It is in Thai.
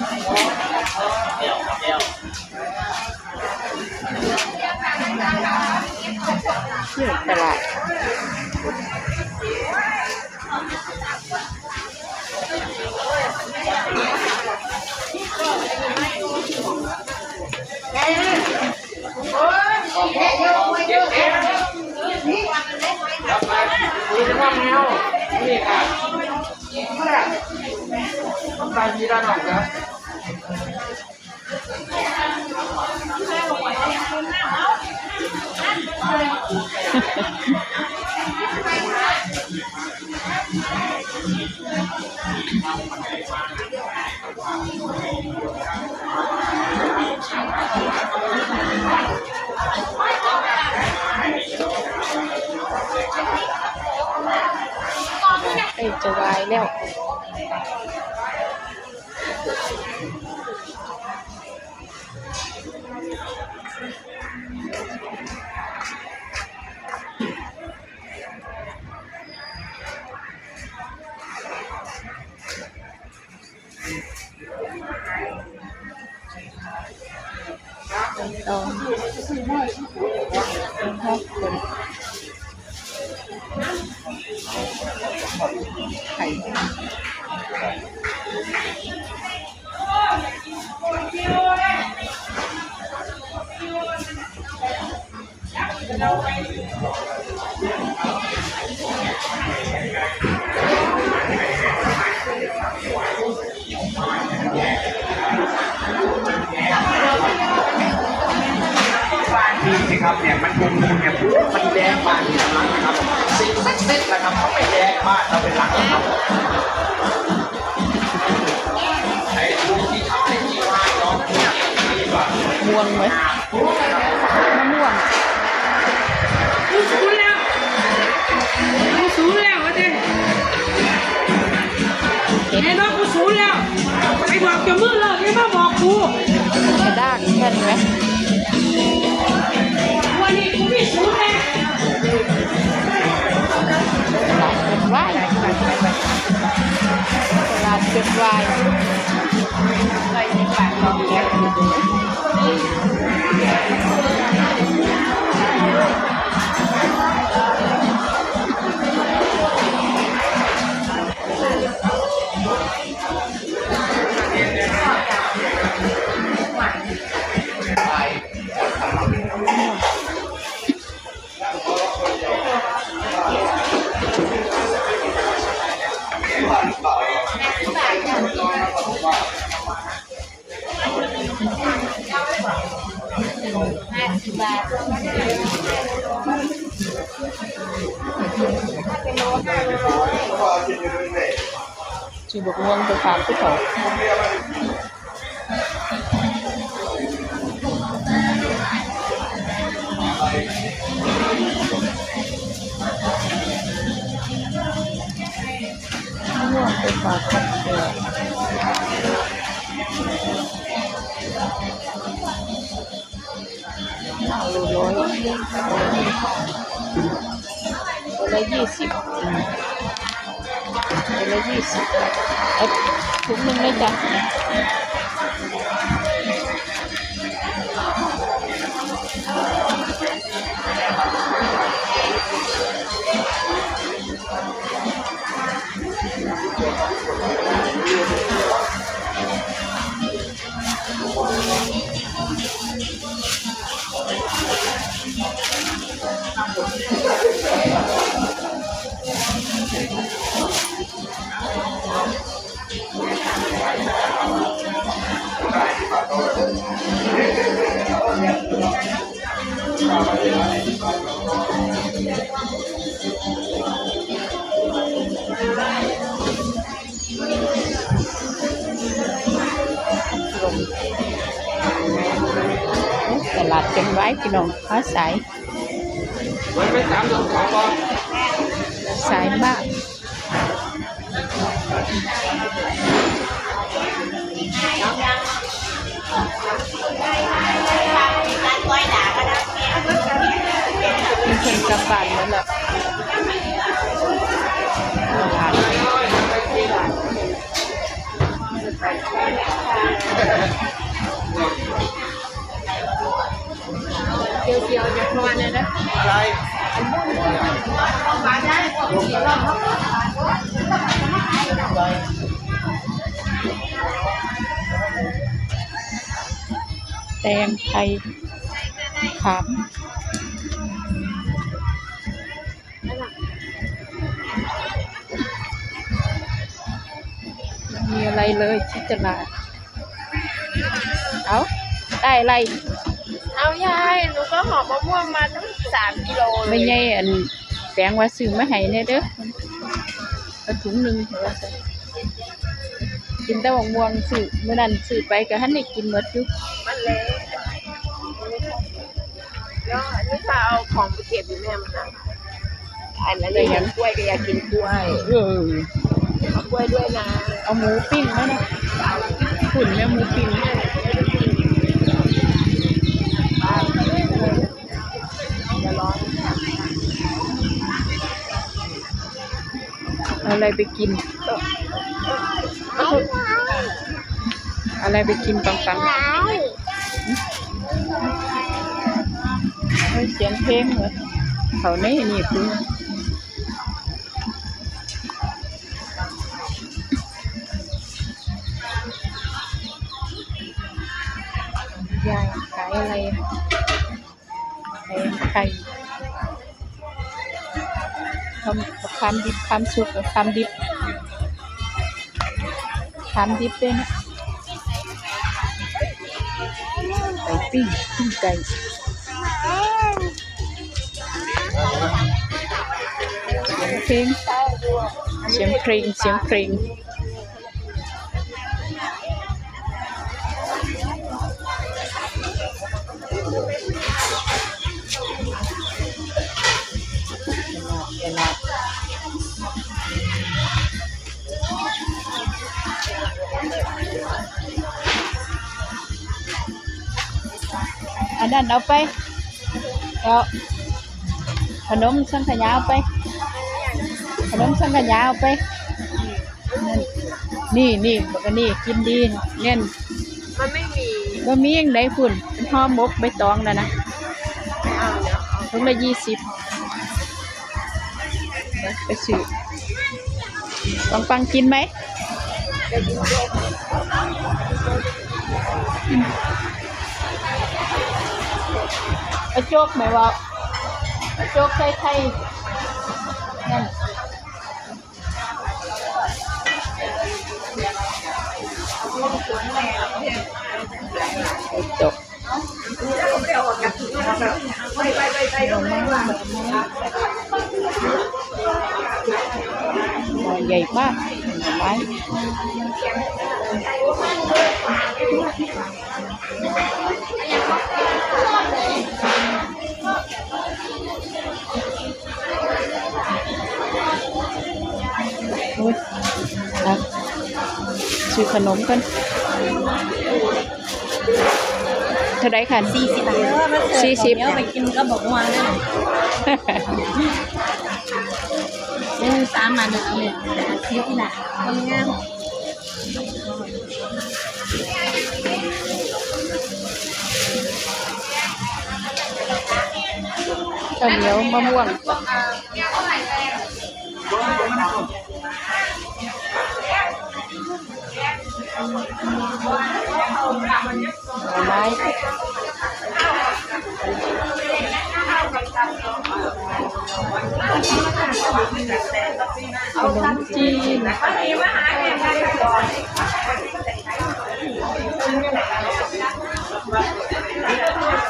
ที่ตลาดจะวายแล้วไข่นี่ครับเนี่ยมันมุมเนี่ยมันแดงบ้านที่หลังนะครับสิ่งเซ็ตนะครับเขาไปแดงบ้านเราเป็นหลังนะครับไอ้ดูที่เขาในที่ว่าน้องเนี่ยม่วงไหมมะม่วงกูสูงแล้ววะเด้ไอ้น้องกูสูงแล้วไปบอกจะมือเลยไม่มาบอกกูกระด้างแค่นี้ไหมวันนี้กูไม่สูงแน่เป็นวายตลาดเป็นวายใส่ในปากเราแก้จีบกม่วงไปฝากผู้เขาม่วงไปฝากกับเสือเอาร้อยตัวละ20ตัวละ20ถุงนึงเลยจ้ะตลาดเป็นไว้พี่น้องฟ้าใสสายบ้านเป็นคนกลับบ้านแล้วล่ะตลาด เดียวๆจะประมาณนั้นนะ อะไร แตงไทยขามมีอะไรเลยที่ตลาดเอาได้อะไร เอายายหนูก็หอบมะม่วงมาตั้ง3 กิโลเลย ไม่ใช่อันแปลงว่าซื้อมาให้เนี่ยเด้อเอาถุงหนึ่งเหรอวะกินแต่หมกม่วงซื้อเมื่อนั้นซื้อไปก็ให้ได้กินหมดอยู่ มันเละแล้วนี่ถ้าเอาของไปเก็บอยู่แม่มันนะอันนั้นเลยอยากกล้วยก็อยากกินกล้วย เออ เอากล้วยด้วยนะ เอาหมูปิ้งไหมนะขุ่นแม่หมูปิ้งเอาอะไรไปกิน อะไรไปกินปังๆเฮ้ยเสียงเพลงเหรอเขาในนี่คือยายขายอะไรแตงไทยคำดิบคำสุกคำดิบด้วยนะไก่ปิ้งไก่เสียงเพลงตลาดอันนั้นเอาไปแล้วขนมสังขยาเอาไปขนมสังขยาเอาไปนี่บอกว่านี่กินดีเนี่ย มันไม่มี บะหมี่ยังไงฝุ่นเป็นห่อหมกใบตองนะนะถุงละ20ไปซื้อปังกินไหมเอาโจ๊กไหมวะเอาโจ๊กไทยนั่นจบใหญ่มากหน่อไม้ซื้อขนมกันเท่าไรค่ะ40 บาท40เดี๋ยวไปกินก็บอกว่าได้3 มาเอาเลยคลิปน่ะงามข้าวเหนียวมะม่วงไม้ขนมจีน